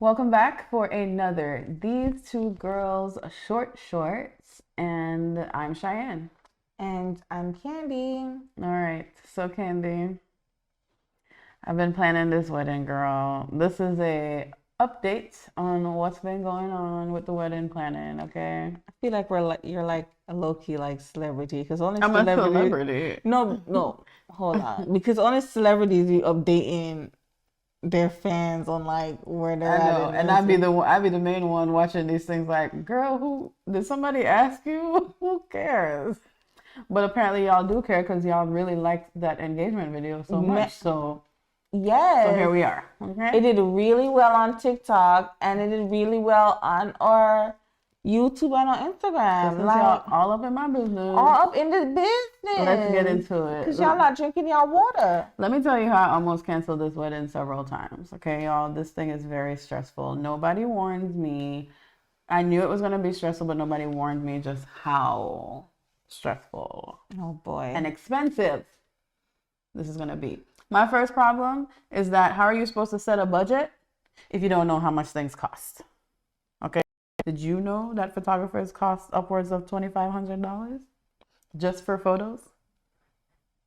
Welcome back for another These Two Girls shorts, and I'm Cheyenne. And I'm Candy. All right, so Candy, I've been planning this wedding, girl. This is a update on what's been going on with the wedding planning, okay? I feel like you're like a low key like celebrity because only I'm a celebrities. celebrity. No, hold on. Because only celebrities be updating their fans on like where they're I at know, in and I'd be the main one watching these things. Like, girl, who did somebody ask you? Who cares? But apparently, y'all do care because y'all really liked that engagement video so much. So here Yes. we are. Okay. It did really well on TikTok and it did really well on our YouTube and on So Instagram. since Like y'all all up in my business, all up in the business. let's get into it. Because y'all not drinking y'all water. Let me tell you how I almost canceled this wedding several times. Okay, y'all, this thing is very stressful. Nobody warned me. I knew it was going to be stressful, but nobody warned me just how stressful Oh boy. and expensive this is going to be. My first problem is that how are you supposed to set a budget if you don't know how much things cost? Okay. Did you know that photographers cost upwards of $2,500 just for photos?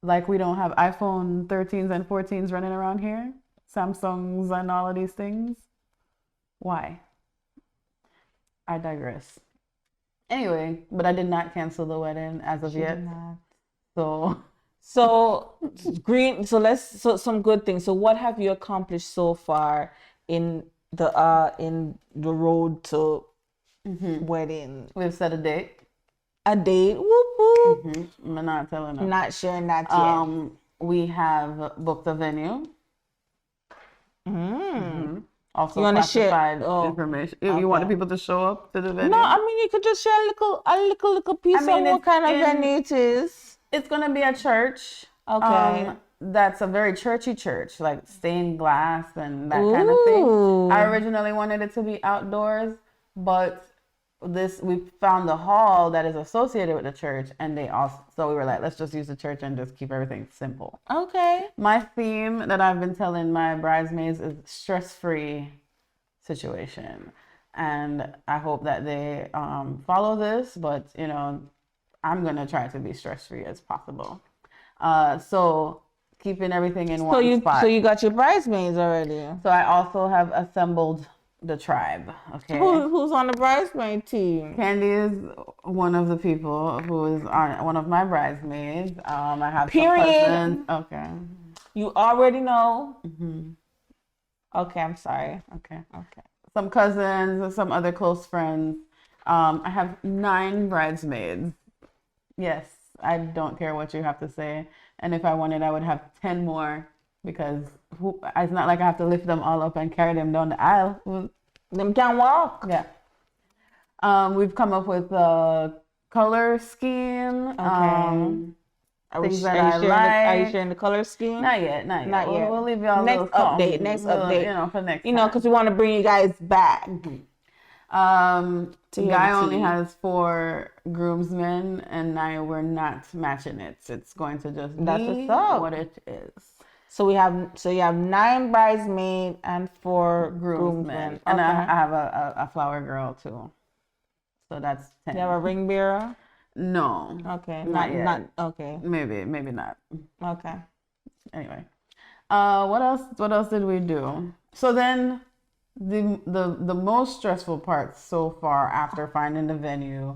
Like we don't have iPhone 13s and 14s running around here, Samsungs and all of these things. Why? I digress. Anyway, but I did not cancel the wedding as of yet. So So some good things. So what have you accomplished so far in the road to wedding? we've set a date. A date. Whoop whoop. I'm not telling them. Not sharing that yet. We have booked a venue. Also You wanna share- classified oh, information. You wanted people to show up to the venue? No, I mean you could just share a little piece I mean, of what it's kind of in- venue it is. It's gonna be a church. Okay. That's a very churchy church, like stained glass and that kind of thing. Ooh. I originally wanted it to be outdoors, but we found the hall that is associated with the church, and so we were like, let's just use the church and just keep everything simple. Okay. My theme that I've been telling my bridesmaids is stress-free situation, and I hope that they follow this. But I'm gonna try to be stress-free as possible. So keeping everything in one spot. So you got your bridesmaids already. So I also have assembled the tribe. Okay. Who's on the bridesmaid team? Candy is one of the people who is one of my bridesmaids. I have Period. some cousins. Okay. You already know. Okay, I'm sorry. Okay. Some cousins, some other close friends. I have 9 bridesmaids. Yes, I don't care what you have to say. And if I wanted, I would have 10 more because it's not like I have to lift them all up and carry them down the aisle. Them can't walk. Yeah. We've come up with a color scheme. Okay. Are you sharing the color scheme? Not yet. We'll leave y'all next update. Next update. For next time. Because we want to bring you guys back. Guy only has 4 groomsmen, and now we're not matching it. It's going to just be what it is. So you have 9 bridesmaids and 4 groomsmen. And I have a flower girl too. So that's 10. You have a ring bearer? No. Okay. Not yet. Not okay. Maybe not. Okay. Anyway. What else did we do? So then the most stressful part so far after finding the venue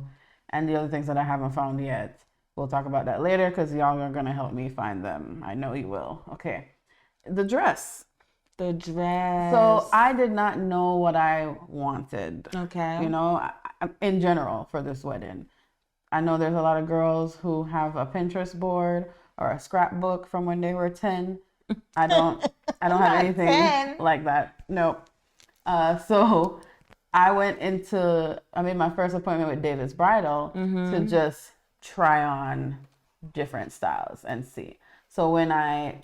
and the other things that I haven't found yet. We'll talk about that later because y'all are going to help me find them. I know you will. Okay. The dress. The dress. So I did not know what I wanted. Okay. In general for this wedding. I know there's a lot of girls who have a Pinterest board or a scrapbook from when they were 10. I don't have anything 10. like that. Nope. So I made my first appointment with David's Bridal to just try on different styles and see. So when I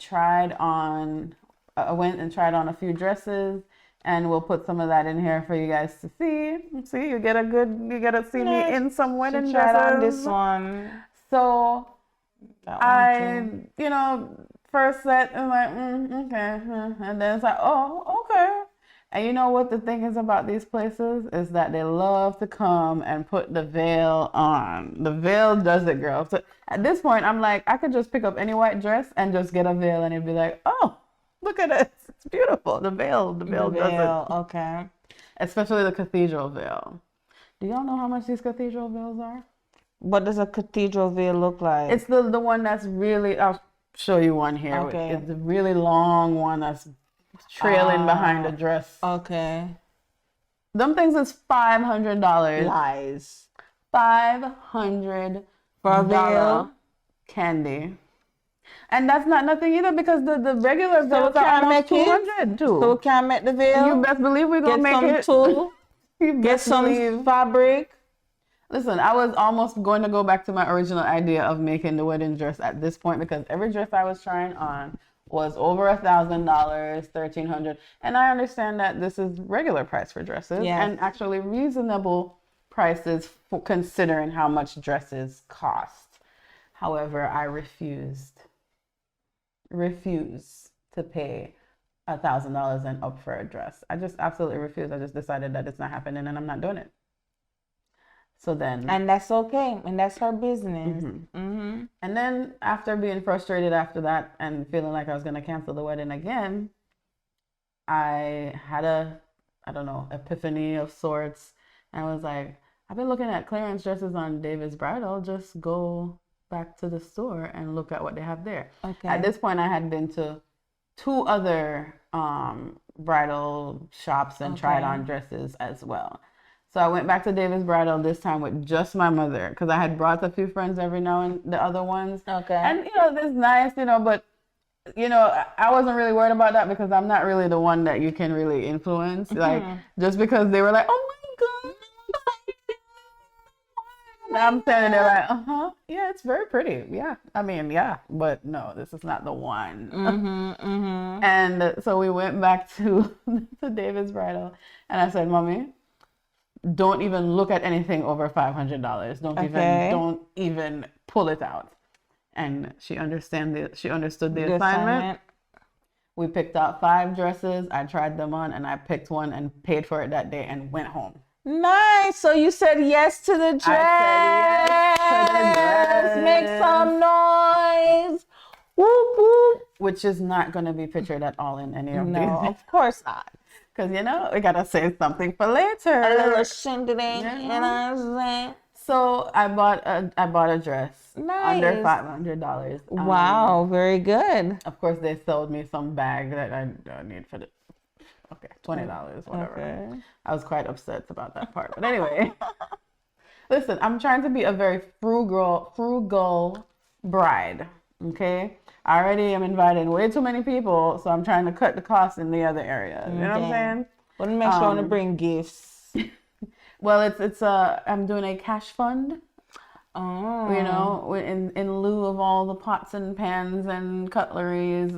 went and tried on a few dresses, and we'll put some of that in here for you guys to see. See, you get to see me in some wedding dresses. On this one. So first set, I'm like, okay. And then it's like, oh, okay. And you know what the thing is about these places is that they love to come and put the veil on. The veil does it, girl. So at this point, I'm like, I could just pick up any white dress and just get a veil, and it'd be like, oh, look at it, it's beautiful. The veil does it. Okay. Especially the cathedral veil. Do y'all know how much these cathedral veils are? What does a cathedral veil look like? It's the one that's really. I'll show you one here. Okay. It's a really long one that's trailing behind a dress. Okay. Them things is $500. Lies. $500 For a veil? Candy. And that's not nothing either because the regular veils are can't almost make it? $200 too. So we can't make the veil? You best believe we're gonna make it. Get some tulle. You Get best some believe. fabric. Listen, I was almost going to go back to my original idea of making the wedding dress at this point because every dress I was trying on was over $1,000, $1,300, and I understand that this is regular price for dresses and actually reasonable prices for considering how much dresses cost. However, I refuse to pay $1,000 and up for a dress. I just absolutely refuse. I just decided that it's not happening and I'm not doing it. So then, and that's okay, and that's her business. And then after being frustrated after that and feeling like I was going to cancel the wedding again, I had epiphany of sorts. And I was like, I've been looking at clearance dresses on David's Bridal. Just go back to the store and look at what they have there. Okay. At this point, I had been to 2 other bridal shops and tried on dresses as well. So I went back to David's Bridal this time with just my mother because I had brought a few friends every now and the other ones. Okay. And, it's nice, but, I wasn't really worried about that because I'm not really the one that you can really influence. Like, just because they were like, oh, my God. Now I'm standing there like, yeah, it's very pretty. Yeah. I mean, yeah, but no, this is not the one. And so we went back to David's Bridal and I said, Mommy, don't even look at anything over $500. Don't even pull it out. And she understood the assignment. We picked out 5 dresses. I tried them on and I picked one and paid for it that day and went home. Nice. So you said yes to the dress. I said yes to the dress. Make some noise. Whoop whoop. Which is not going to be pictured at all in any of these. No, of course not. Because, we got to save something for later. A little shindig, So I bought a dress. Nice. Under $500. Wow, very good. Of course, they sold me some bag that I don't need for $20, whatever. Okay. I was quite upset about that part. But anyway, listen, I'm trying to be a very frugal bride, okay? I already am inviting way too many people, so I'm trying to cut the costs in the other areas. You know what I'm saying? Want to make sure I want to bring gifts. Well, I'm doing a cash fund. Oh. In lieu of all the pots and pans and cutleries,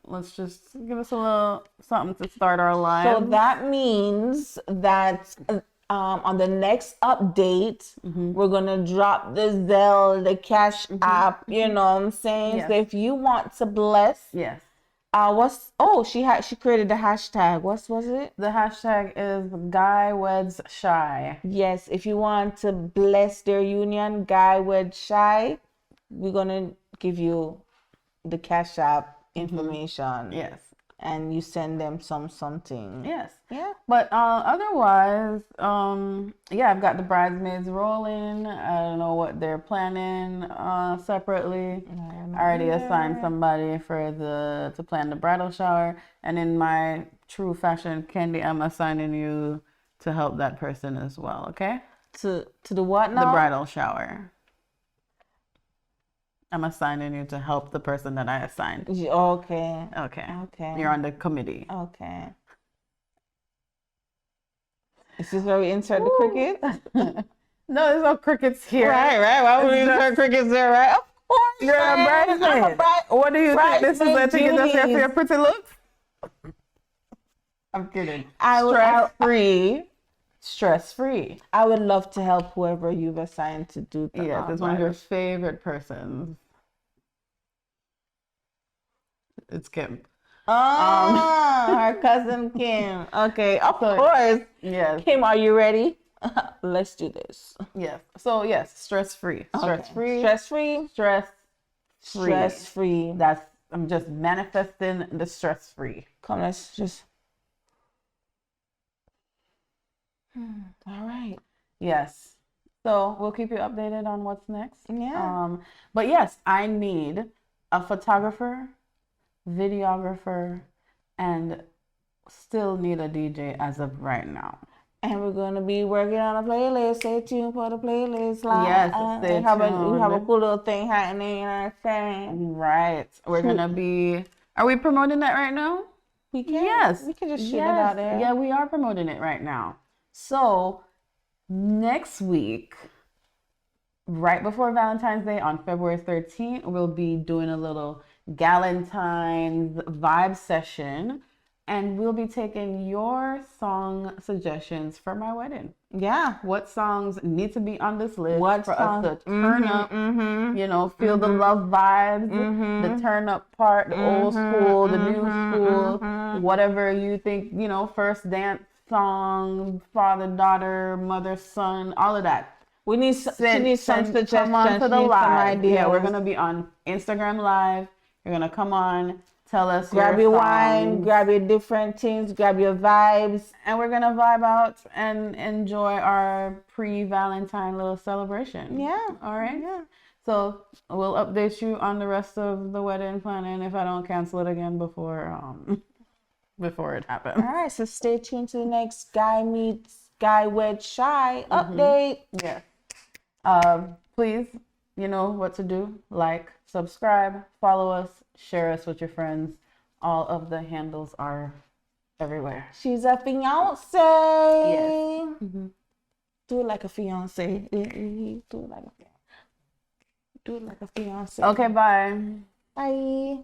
let's just give us a little something to start our lives. So that means that on the next update, we're gonna drop the Zelle, the Cash App. You know what I'm saying? Yes. So if you want to bless, yes. She created the hashtag. What was it? The hashtag is Guy Weds Shy. Yes, if you want to bless their union, Guy Weds Shy, we're gonna give you the Cash App information. Yes. And you send them something. Yes. Yeah. But otherwise, I've got the bridesmaids rolling. I don't know what they're planning separately. I already assigned somebody to plan the bridal shower. And in my true fashion, Candy, I'm assigning you to help that person as well, okay? To the what now? The bridal shower. I'm assigning you to help the person that I assigned. Okay. You're on the committee. Okay. Is this where we insert the crickets? No, there's no crickets here. Right. Why would we insert crickets there, right? Of course. You're a bridesmaid. What do you think? This is the thing you just here for your pretty looks? I'm kidding. Stress-free. I would love to help whoever you've assigned to do that. Yeah, it's one of your favorite persons. It's Kim. Oh, her cousin Kim. Okay, of course. Yes. Kim, are you ready? Let's do this. Yes. So yes, stress-free. Stress-free. Stress-free. Stress-free. Stress-free. I'm just manifesting the stress-free. Come, let's just. All right. Yes. So we'll keep you updated on what's next. Yeah. But yes, I need a photographer, videographer, and still need a DJ as of right now. And we're gonna be working on a playlist. Stay tuned for the playlist. Yes, stay we have tuned. a cool little thing happening. You know what I'm saying? Right. We're gonna be. Are we promoting that right now? We can. Yes. We can just shoot it out there. Yeah, we are promoting it right now. So next week, right before Valentine's Day on February 13th, we'll be doing a little Galentine's vibe session, and we'll be taking your song suggestions for my wedding. Yeah. What songs need to be on this list for songs? us to turn up, you know, feel the love vibes, the turn up part, the old school, the new school, whatever you think, you know, first dance song, father, daughter, mother, son, all of that. We need some suggestions. Come on to the live. Yeah, we're gonna be on Instagram Live. You're gonna come on, tell us. Grab your wine, grab your different things, grab your vibes, and we're gonna vibe out and enjoy our pre-Valentine little celebration. Yeah. All right. Yeah. So we'll update you on the rest of the wedding planning if I don't cancel it again before it happens. All right. So stay tuned to the next Guy Meets Guy Wed Shy update. Yeah. Please, you know what to do. Like, subscribe, follow us, share us with your friends. All of the handles are everywhere. She's a fiance. Yes. Do it like a fiance. Do it like a fiance. Okay, bye. Bye.